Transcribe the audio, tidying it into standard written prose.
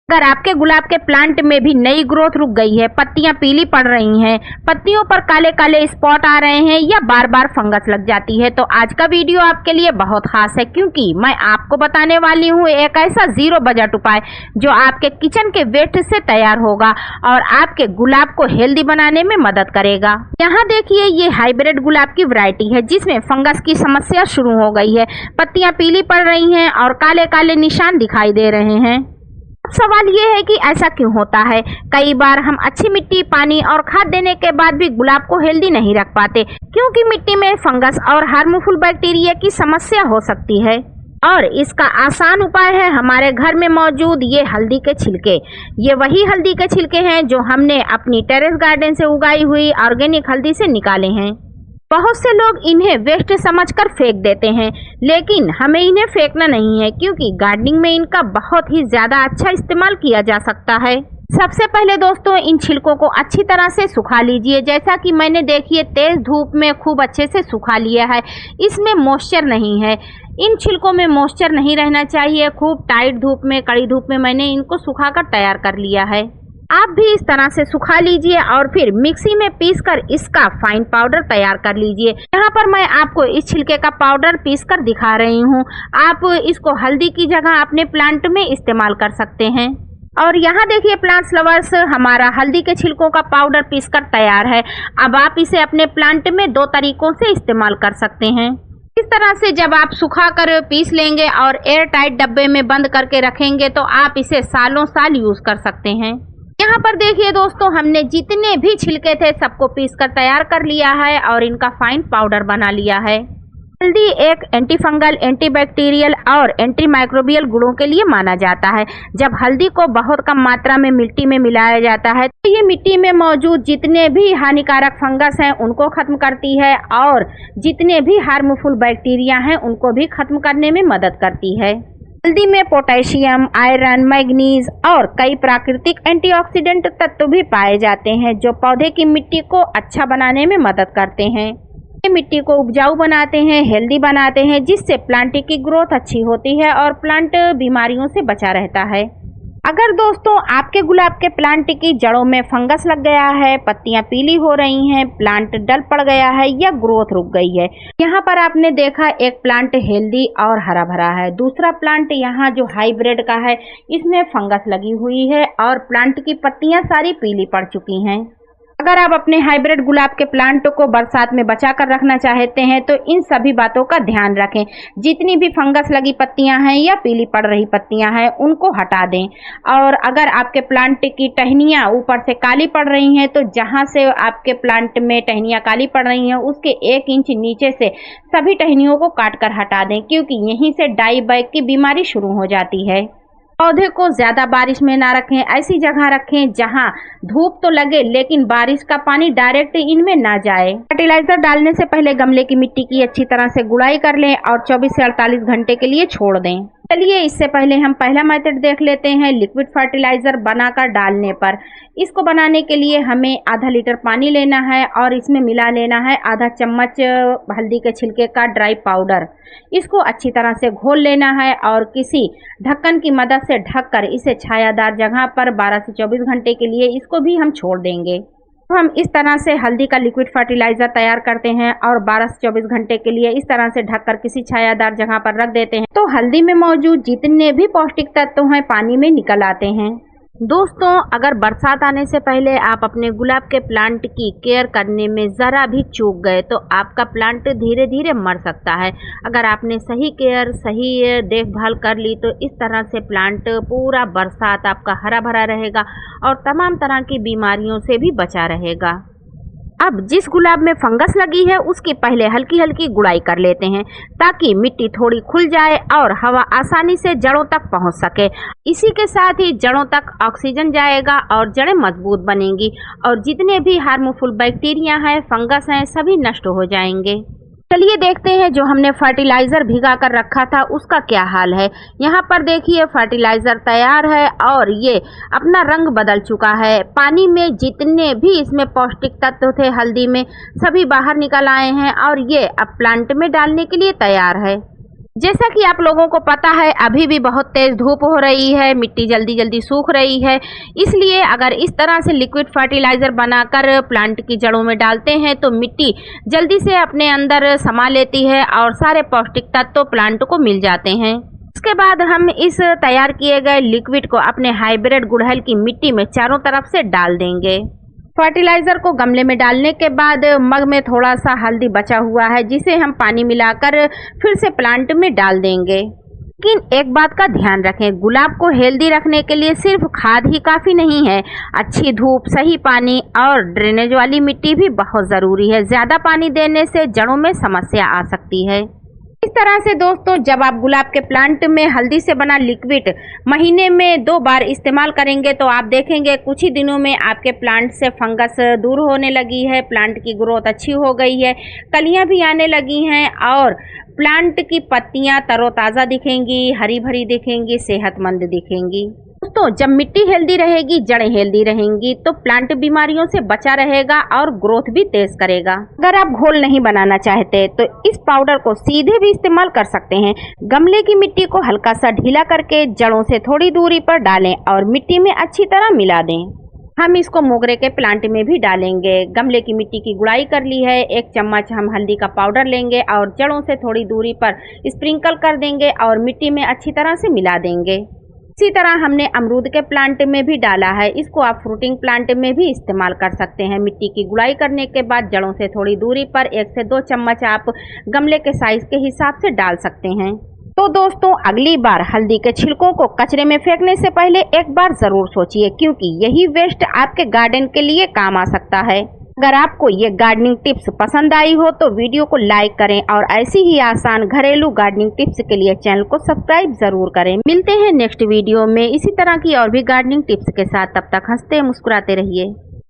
अगर आपके गुलाब के प्लांट में भी नई ग्रोथ रुक गई है, पत्तियां पीली पड़ रही हैं, पत्तियों पर काले काले स्पॉट आ रहे हैं या बार बार फंगस लग जाती है, तो आज का वीडियो आपके लिए बहुत खास है, क्योंकि मैं आपको बताने वाली हूँ एक ऐसा जीरो बजट उपाय जो आपके किचन के वेस्ट से तैयार होगा और आपके गुलाब को हेल्दी बनाने में मदद करेगा। यहाँ देखिए, ये हाइब्रिड गुलाब की वैरायटी है जिसमें फंगस की समस्या शुरू हो गई है। पत्तियां पीली पड़ रही हैं और काले काले निशान दिखाई दे रहे हैं। सवाल ये है कि ऐसा क्यों होता है। कई बार हम अच्छी मिट्टी, पानी और खाद देने के बाद भी गुलाब को हेल्दी नहीं रख पाते, क्योंकि मिट्टी में फंगस और हार्मफुल बैक्टीरिया की समस्या हो सकती है। और इसका आसान उपाय है हमारे घर में मौजूद ये हल्दी के छिलके। ये वही हल्दी के छिलके हैं जो हमने अपनी टेरेस गार्डन से उगाई हुई ऑर्गेनिक हल्दी से निकाले हैं। बहुत से लोग इन्हें वेस्ट समझकर फेंक देते हैं, लेकिन हमें इन्हें फेंकना नहीं है, क्योंकि गार्डनिंग में इनका बहुत ही ज्यादा अच्छा इस्तेमाल किया जा सकता है। सबसे पहले दोस्तों, इन छिलकों को अच्छी तरह से सुखा लीजिए। जैसा कि मैंने देखिए तेज धूप में खूब अच्छे से सुखा लिया है। इसमें मॉइस्चर नहीं है, इन छिलकों में मॉइस्चर नहीं रहना चाहिए। खूब टाइट धूप में, कड़ी धूप में मैंने इनको सुखाकर तैयार कर लिया है। आप भी इस तरह से सुखा लीजिए और फिर मिक्सी में पीसकर इसका फाइन पाउडर तैयार कर लीजिए। यहाँ पर मैं आपको इस छिलके का पाउडर पीसकर दिखा रही हूँ। आप इसको हल्दी की जगह अपने प्लांट में इस्तेमाल कर सकते हैं। और यहाँ देखिए प्लांट्स लवर्स, हमारा हल्दी के छिलकों का पाउडर पीसकर तैयार है। अब आप इसे अपने प्लांट में दो तरीकों से इस्तेमाल कर सकते हैं। इस तरह से जब आप सुखा कर पीस लेंगे और एयर टाइट डब्बे में बंद करके रखेंगे तो आप इसे सालों साल यूज कर सकते हैं। यहाँ पर देखिए दोस्तों, हमने जितने भी छिलके थे सबको पीसकर तैयार कर लिया है और इनका फाइन पाउडर बना लिया है। हल्दी एक एंटी फंगल, एंटी बैक्टीरियल और एंटी माइक्रोबियल गुणों के लिए माना जाता है। जब हल्दी को बहुत कम मात्रा में मिट्टी में मिलाया जाता है तो ये मिट्टी में मौजूद जितने भी हानिकारक फंगस हैं उनको खत्म करती है और जितने भी हार्मफुल बैक्टीरिया हैं उनको भी खत्म करने में मदद करती है। हल्दी में पोटेशियम, आयरन, मैग्नीज और कई प्राकृतिक एंटीऑक्सीडेंट तत्व भी पाए जाते हैं जो पौधे की मिट्टी को अच्छा बनाने में मदद करते हैं। ये मिट्टी को उपजाऊ बनाते हैं, हेल्दी बनाते हैं, जिससे प्लांट की ग्रोथ अच्छी होती है और प्लांट बीमारियों से बचा रहता है। अगर दोस्तों आपके गुलाब के प्लांट की जड़ों में फंगस लग गया है, पत्तियां पीली हो रही हैं, प्लांट डल पड़ गया है या ग्रोथ रुक गई है, यहाँ पर आपने देखा एक प्लांट हेल्दी और हरा भरा है, दूसरा प्लांट यहाँ जो हाइब्रिड का है इसमें फंगस लगी हुई है और प्लांट की पत्तियां सारी पीली पड़ चुकी हैं। अगर आप अपने हाइब्रिड गुलाब के प्लांट को बरसात में बचा कर रखना चाहते हैं तो इन सभी बातों का ध्यान रखें। जितनी भी फंगस लगी पत्तियां हैं या पीली पड़ रही पत्तियां हैं उनको हटा दें। और अगर आपके प्लांट की टहनियां ऊपर से काली पड़ रही हैं तो जहां से आपके प्लांट में टहनियां काली पड़ रही हैं उसके 1 इंच नीचे से सभी टहनियों को काट कर हटा दें, क्योंकि यहीं से डाई बैग की बीमारी शुरू हो जाती है। पौधे को ज्यादा बारिश में ना रखें, ऐसी जगह रखें जहां धूप तो लगे लेकिन बारिश का पानी डायरेक्ट इनमें ना जाए। फर्टिलाइजर डालने से पहले गमले की मिट्टी की अच्छी तरह से गुड़ाई कर लें और 24 से 48 घंटे के लिए छोड़ दें। चलिए इससे पहले हम पहला मेथड देख लेते हैं लिक्विड फर्टिलाइजर बनाकर डालने पर। इसको बनाने के लिए हमें आधा लीटर पानी लेना है और इसमें मिला लेना है आधा चम्मच हल्दी के छिलके का ड्राई पाउडर। इसको अच्छी तरह से घोल लेना है और किसी ढक्कन की मदद से ढककर इसे छायादार जगह पर 12 से 24 घंटे के लिए इसको भी हम छोड़ देंगे। तो हम इस तरह से हल्दी का लिक्विड फर्टिलाइजर तैयार करते हैं और 12 से 24 घंटे के लिए इस तरह से ढककर किसी छायादार जगह पर रख देते हैं, तो हल्दी में मौजूद जितने भी पौष्टिक तत्व हैं पानी में निकल आते हैं। दोस्तों, अगर बरसात आने से पहले आप अपने गुलाब के प्लांट की केयर करने में ज़रा भी चूक गए तो आपका प्लांट धीरे धीरे मर सकता है। अगर आपने सही केयर, सही देखभाल कर ली तो इस तरह से प्लांट पूरा बरसात आपका हरा भरा रहेगा और तमाम तरह की बीमारियों से भी बचा रहेगा। अब जिस गुलाब में फंगस लगी है उसकी पहले हल्की हल्की गुड़ाई कर लेते हैं ताकि मिट्टी थोड़ी खुल जाए और हवा आसानी से जड़ों तक पहुंच सके। इसी के साथ ही जड़ों तक ऑक्सीजन जाएगा और जड़ें मजबूत बनेंगी और जितने भी हार्मफुल बैक्टीरिया हैं, फंगस हैं, सभी नष्ट हो जाएंगे। चलिए देखते हैं जो हमने फर्टिलाइजर भिगा कर रखा था उसका क्या हाल है। यहाँ पर देखिए फर्टिलाइजर तैयार है और ये अपना रंग बदल चुका है। पानी में जितने भी इसमें पौष्टिक तत्व थे हल्दी में सभी बाहर निकल आए हैं और ये अब प्लांट में डालने के लिए तैयार है। जैसा कि आप लोगों को पता है अभी भी बहुत तेज़ धूप हो रही है, मिट्टी जल्दी जल्दी सूख रही है, इसलिए अगर इस तरह से लिक्विड फर्टिलाइज़र बनाकर प्लांट की जड़ों में डालते हैं तो मिट्टी जल्दी से अपने अंदर समा लेती है और सारे पौष्टिक तत्व प्लांट को मिल जाते हैं। इसके बाद हम इस तैयार किए गए लिक्विड को अपने हाइब्रिड गुड़हल की मिट्टी में चारों तरफ से डाल देंगे। फर्टिलाइज़र को गमले में डालने के बाद मग में थोड़ा सा हल्दी बचा हुआ है जिसे हम पानी मिलाकर फिर से प्लांट में डाल देंगे। लेकिन एक बात का ध्यान रखें, गुलाब को हेल्दी रखने के लिए सिर्फ खाद ही काफ़ी नहीं है, अच्छी धूप, सही पानी और ड्रेनेज वाली मिट्टी भी बहुत ज़रूरी है। ज़्यादा पानी देने से जड़ों में समस्या आ सकती है। इस तरह से दोस्तों जब आप गुलाब के प्लांट में हल्दी से बना लिक्विड महीने में 2 बार इस्तेमाल करेंगे तो आप देखेंगे कुछ ही दिनों में आपके प्लांट से फंगस दूर होने लगी है, प्लांट की ग्रोथ अच्छी हो गई है, कलियां भी आने लगी हैं और प्लांट की पत्तियां तरोताज़ा दिखेंगी, हरी भरी दिखेंगी, सेहतमंद दिखेंगी। दोस्तों जब मिट्टी हेल्दी रहेगी, जड़ें हेल्दी रहेंगी तो प्लांट बीमारियों से बचा रहेगा और ग्रोथ भी तेज करेगा। अगर आप घोल नहीं बनाना चाहते तो इस पाउडर को सीधे भी इस्तेमाल कर सकते हैं। गमले की मिट्टी को हल्का सा ढीला करके जड़ों से थोड़ी दूरी पर डालें और मिट्टी में अच्छी तरह मिला दें। हम इसको मोगरे के प्लांट में भी डालेंगे। गमले की मिट्टी की गुड़ाई कर ली है, 1 चम्मच हम हल्दी का पाउडर लेंगे और जड़ों से थोड़ी दूरी पर स्प्रिंकल कर देंगे और मिट्टी में अच्छी तरह से मिला देंगे। इसी तरह हमने अमरूद के प्लांट में भी डाला है, इसको आप फ्रूटिंग प्लांट में भी इस्तेमाल कर सकते हैं। मिट्टी की गुड़ाई करने के बाद जड़ों से थोड़ी दूरी पर 1 से 2 चम्मच आप गमले के साइज के हिसाब से डाल सकते हैं। तो दोस्तों अगली बार हल्दी के छिलकों को कचरे में फेंकने से पहले एक बार ज़रूर सोचिए, क्योंकि यही वेस्ट आपके गार्डन के लिए काम आ सकता है। अगर आपको ये गार्डनिंग टिप्स पसंद आई हो तो वीडियो को लाइक करें और ऐसी ही आसान घरेलू गार्डनिंग टिप्स के लिए चैनल को सब्सक्राइब जरूर करें। मिलते हैं नेक्स्ट वीडियो में इसी तरह की और भी गार्डनिंग टिप्स के साथ। तब तक हंसते मुस्कुराते रहिए।